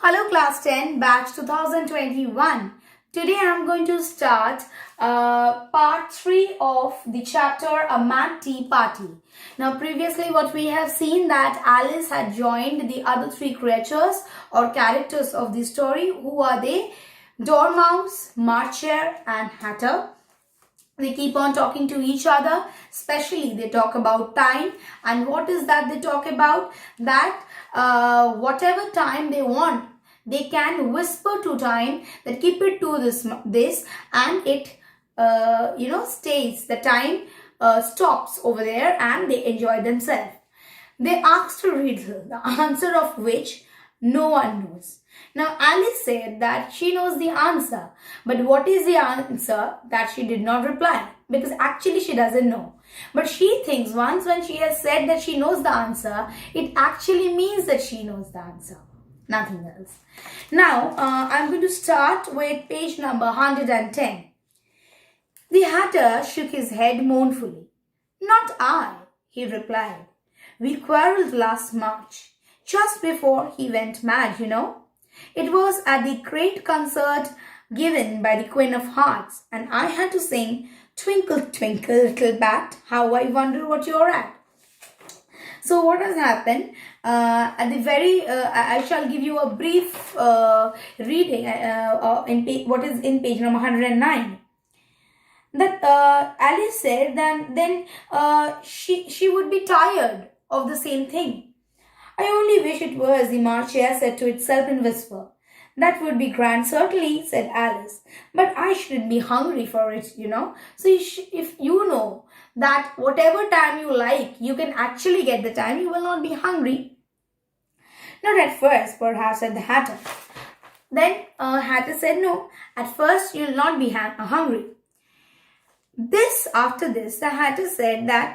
Hello class 10 batch 2021. Today I am going to start part 3 of the chapter A Mad Tea Party. Now previously what we have seen that Alice had joined the other three creatures or characters of the story. Who are they? Dormouse, Marcher and Hatter. They keep on talking to each other, especially they talk about time. And what is that they talk about? That whatever time they want, they can whisper to time that keep it to this and it stays, the time stops over there and they enjoy themselves. They asked a riddle, the answer of which no one knows. Now Alice said that she knows the answer, but what is the answer? That she did not reply, because actually she doesn't know. But she thinks once when she has said that she knows the answer, it actually means that she knows the answer. Nothing else. Now I'm going to start with page number 110. The Hatter shook his head mournfully. "Not I," he replied. "We quarrelled last March, just before he went mad, you know. It was at the great concert given by the Queen of Hearts, and I had to sing 'Twinkle, twinkle, little bat, how I wonder what you're at.'" So what has happened? At the very, I shall give you a brief reading what is in page number 109. That Alice said that then she would be tired of the same thing. "I only wish it was," the Marcher said to itself in whisper. "That would be grand, certainly," said Alice. "But I shouldn't be hungry for it, you know. So if you know that whatever time you like, you can actually get the time, you will not be hungry." "Not at first, perhaps," said the Hatter. Then Hatter said, "No, at first you'll not be hungry." After this, the Hatter said that,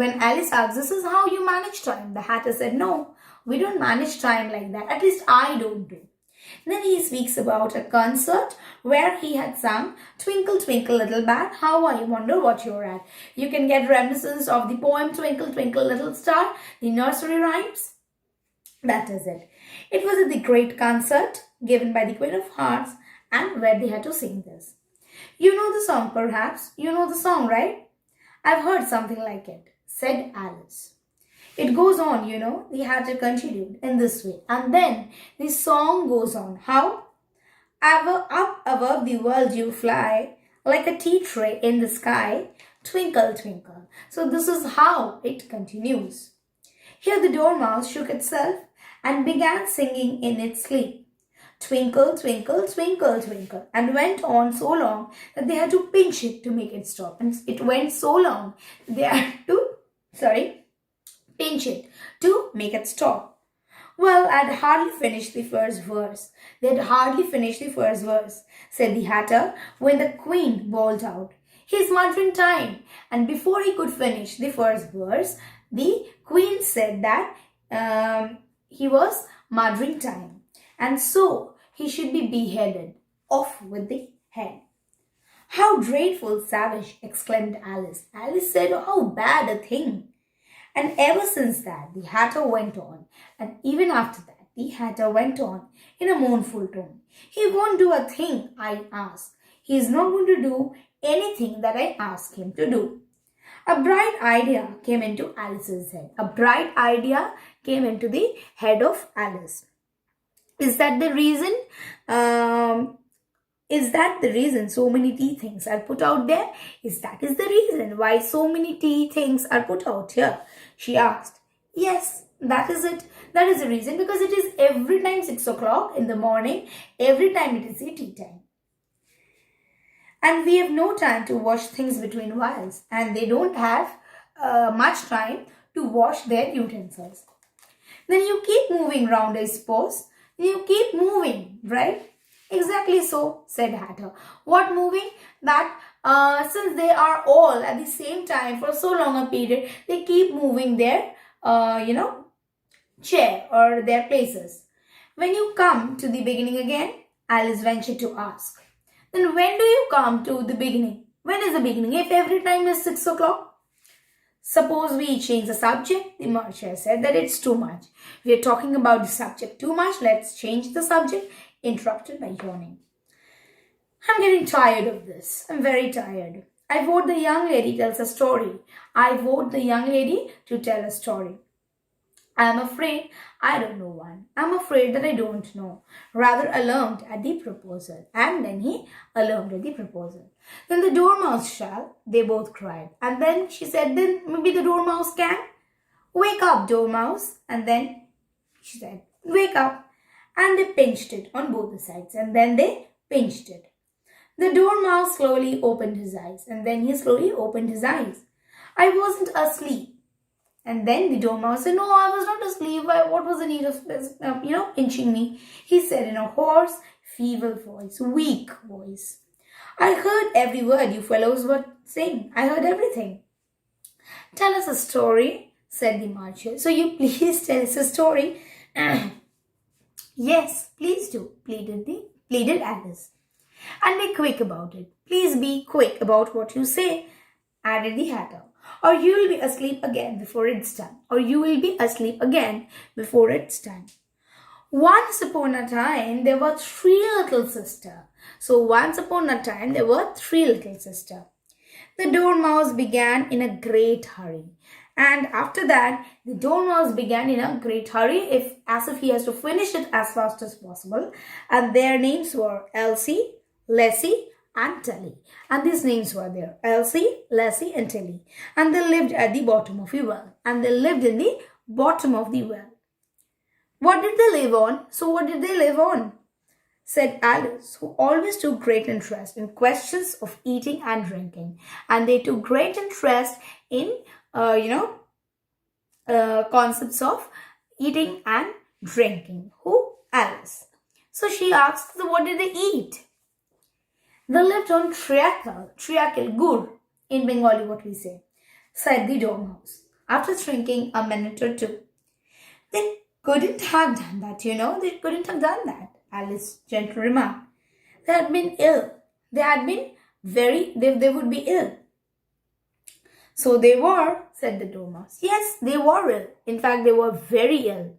when Alice asked, "This is how you manage time?" the Hatter said, "No, we don't manage time like that. At least I don't do." Then he speaks about a concert where he had sung "Twinkle, twinkle, little bat, how I wonder what you're at." You can get reminiscence of the poem "Twinkle, twinkle, little star," the nursery rhymes. That is it. It was at the great concert given by the Queen of Hearts and where they had to sing this. "You know the song, perhaps? You know the song, right?" "I've heard something like it," said Alice. "It goes on, you know," the Hatter continued, "in this way. And then the song goes on. How? Up above the world you fly, like a tea tray in the sky, twinkle, twinkle." So this is how it continues. Here the Dormouse shook itself and began singing in its sleep. "Twinkle, twinkle, twinkle, twinkle," and went on so long that they had to pinch it to make it stop. And it went so long that they had to, pinch it to make it stop. "Well, I'd hardly finished the first verse." "They'd hardly finished the first verse," said the Hatter, when the Queen bawled out, "He's muttering time." And before he could finish the first verse, the Queen said that he was muttering time, and so he should be beheaded. Off with the head. "How dreadful savage!" exclaimed Alice. Alice said, "How bad a thing!" And ever since that, the Hatter went on. And even after that, the Hatter went on in a mournful tone. "He won't do a thing I ask. He is not going to do anything that I ask him to do." A bright idea came into Alice's head. A bright idea came into the head of Alice. Is that the reason? Is that the reason so many tea things are put out there? Is that the reason why so many tea things are put out here? She asked. Yes, that is it. That is the reason, because it is every time 6 o'clock in the morning. Every time it is the tea time. And we have no time to wash things between whiles. And they don't have much time to wash their utensils. Then you keep moving round, I suppose. You keep moving, right? "Exactly so," said Hatter. "What moving? That since they are all at the same time for so long a period, they keep moving their, chair or their places." "When you come to the beginning again?" Alice ventured to ask. "Then when do you come to the beginning? When is the beginning? If every time is 6 o'clock?" Suppose we change the subject. The marcher said that it's too much. We are talking about the subject too much. Let's change the subject. Interrupted by yawning. I'm getting tired of this. I'm very tired. I vote the young lady tells a story. I vote the young lady to tell a story. I'm afraid I don't know one. I'm afraid that I don't know. Rather alarmed at the proposal. And then he alarmed at the proposal. Then the dormouse shall, they both cried. And then she said, then maybe the dormouse can. Wake up, dormouse. And then she said, wake up. And they pinched it on both the sides. And then they pinched it. The dormouse slowly opened his eyes. And then he slowly opened his eyes. I wasn't asleep. And then the dormouse said, no, I was not asleep. What was the need of, pinching me? He said in a hoarse, feeble voice, weak voice. I heard every word you fellows were saying. I heard everything. Tell us a story, said the marcher. So you please tell us a story. Yes, please do, pleaded Alice. And be quick about it. Please be quick about what you say, added the Hatter. Or you will be asleep again before it's done. Or you will be asleep again before it's done. Once upon a time, there were 3 little sisters. So once upon a time, there were 3 little sisters. The dormouse began in a great hurry. And after that, the dormouse began in a great hurry, as if he has to finish it as fast as possible. And their names were Elsie, Leslie, and Tilly. And these names were there. Elsie, Leslie, and Tilly. And they lived at the bottom of the well. And they lived in the bottom of the well. What did they live on? So what did they live on? Said Alice, who always took great interest in questions of eating and drinking. And they took great interest in, concepts of eating and drinking. Who? Alice. So she asked, so what did they eat? They lived on treacle, gur, in Bengali what we say, said the dormouse, after drinking a minute or two. They couldn't have done that, they couldn't have done that, Alice gently remarked. They had been ill. They had been they would be ill. So they were, said the dormouse. Yes, they were ill. In fact, they were very ill.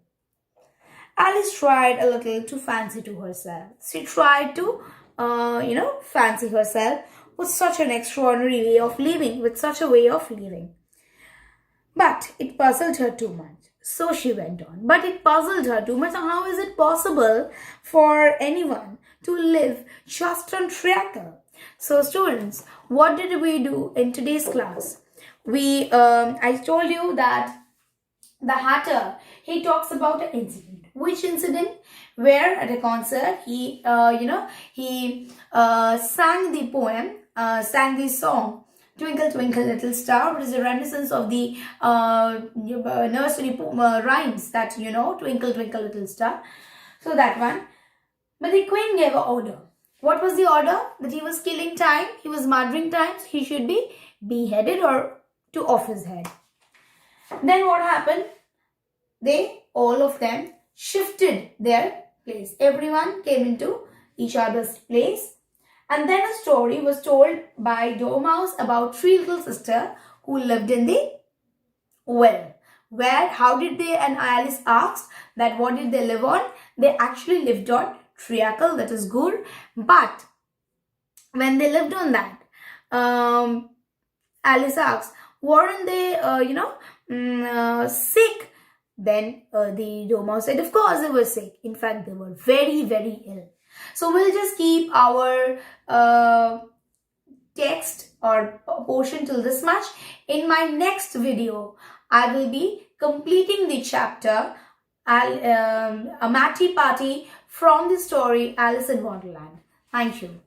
Alice tried a little to fancy to herself. She tried to fancy herself with such an extraordinary way of living, But it puzzled her too much. So she went on. But it puzzled her too much. How is it possible for anyone to live just on treacle? So students, what did we do in today's class? I told you that the Hatter, he talks about an incident. Which incident? Where at a concert he sang the poem, sang the song Twinkle Twinkle Little Star, which is a reminiscence of the nursery rhymes that Twinkle Twinkle Little Star. So that one. But the queen gave an order. What was the order? That he was killing time, he was murdering time, he should be beheaded or to off his head. Then what happened? All of them shifted their place. Everyone came into each other's place. And then a story was told by Dormouse about 3 little sisters who lived in the well. How did they, and Alice asked that what did they live on? They actually lived on treacle, that is gur. But when they lived on that, Alice asked, weren't they, sick? Then the Dormouse said, of course they were sick. In fact, they were very, very ill. So we'll just keep our text or portion till this much. In my next video, I will be completing the chapter A Matty Party from the story Alice in Wonderland. Thank you.